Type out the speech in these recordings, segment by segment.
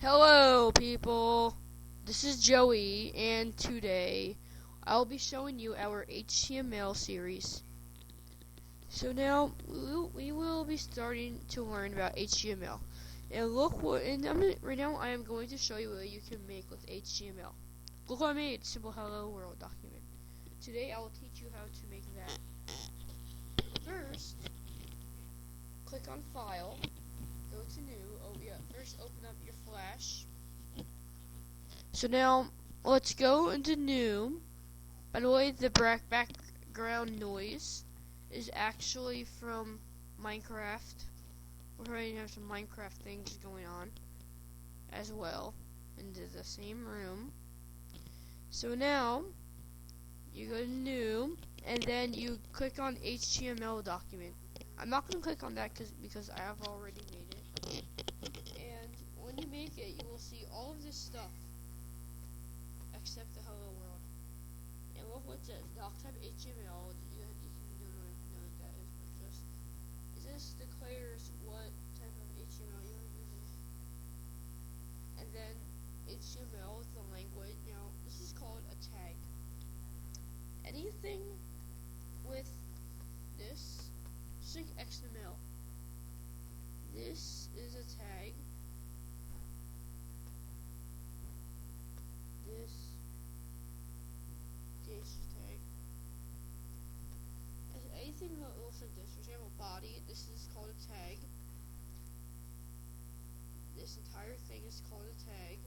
Hello, people. This is Joey, and today I'll be showing you our HTML series. So now we will be starting to learn about HTML. And look what, right now I am going to show you what you can make with HTML. Look what I made, simple hello world document. Today I will teach you how to make that. First, click on File, go to New. First open up your Flash. So now let's go into New. By the way, the background noise is actually from Minecraft. We're going to have some Minecraft things going on as well into the same room. So now you go to New, and then you click on HTML document. I'm not going to click on that because I have already made it. And when you make it, you will see all of this stuff except the hello world. And look what it says, doc type HTML. You don't know what that is, but this declares what type of HTML you are using. And then HTML is the language. Now this is called a tag. Anything with this, just like XML. This is a tag. This tag. Anything that looks like this, for example, body, this is called a tag. This entire thing is called a tag.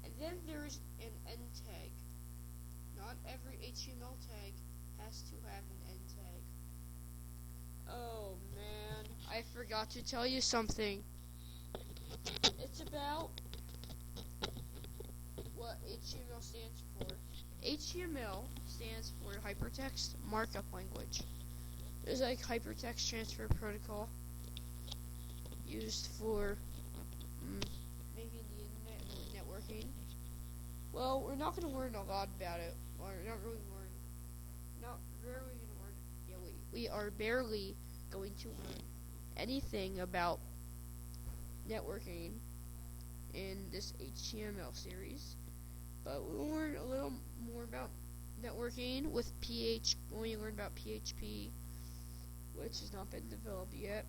And then there is an end tag. Not every HTML tag has to have an end tag. Oh man, I forgot to tell you something. It's about what HTML stands for. HTML stands for Hypertext Markup Language. There's like Hypertext Transfer Protocol used for making the internet and networking. Well, we're not going to learn a lot about it. Or not really learn. Not really going to learn. Yeah, we are barely going to learn anything about networking in this HTML series. But we'll learn a little more about networking with when we learn about PHP, which has not been developed yet.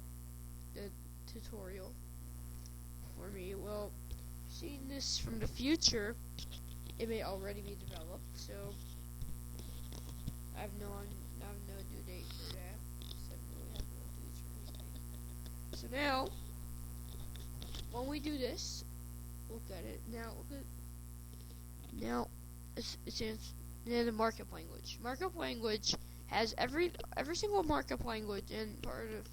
The tutorial for me. Well, seeing this from the future, it may already be developed, so I have no due date for that. So I really have no due date for anything. So now, when we do this, look at it. Now it's in the markup language. Markup language has every single markup language and part of.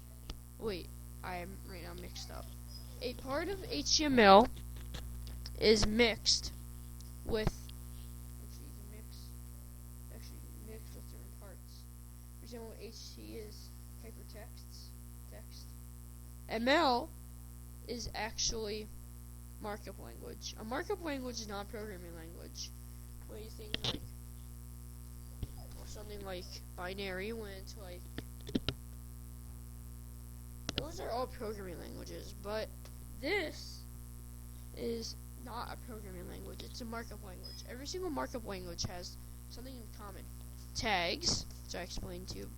Wait, I am right now mixed up. A part of HTML is mixed with. Mixed with different parts. For example, HT is hypertext text. ML is actually markup language. A markup language is not a programming language. When you think like something like binary, when it's like those are all programming languages, but this is not a programming language. It's a markup language. Every single markup language has something in common. Tags, which I explained to you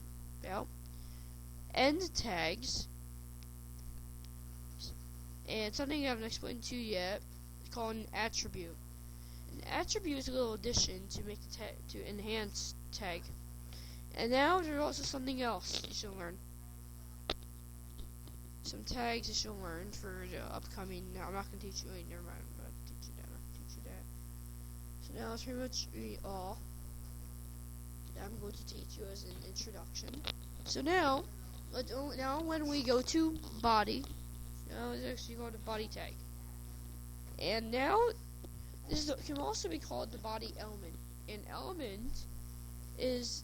about, end tags, and something I haven't explained to you yet, it's called an attribute. An attribute is a little addition to make the to enhance tag. And now there's also something else you should learn. Some tags you should learn for the upcoming. Now I'm not gonna teach you. Wait, never mind. I'm not gonna teach you that. I'm not gonna teach you that. So now that's pretty much all I'm going to teach you as an introduction. So now when we go to body. Now it's actually called a body tag. And now this can also be called the body element. An element is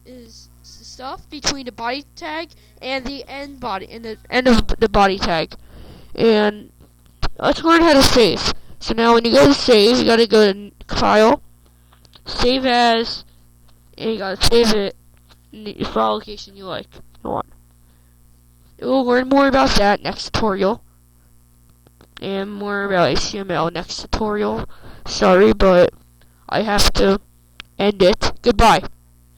the stuff between the body tag and the end of the body tag. And let's learn how to save. So now when you go to save, you gotta go to File, Save As, and you gotta save it in the file location you want. We'll learn more about that next tutorial. and more about HTML next tutorial. Sorry, but I have to end it. Goodbye.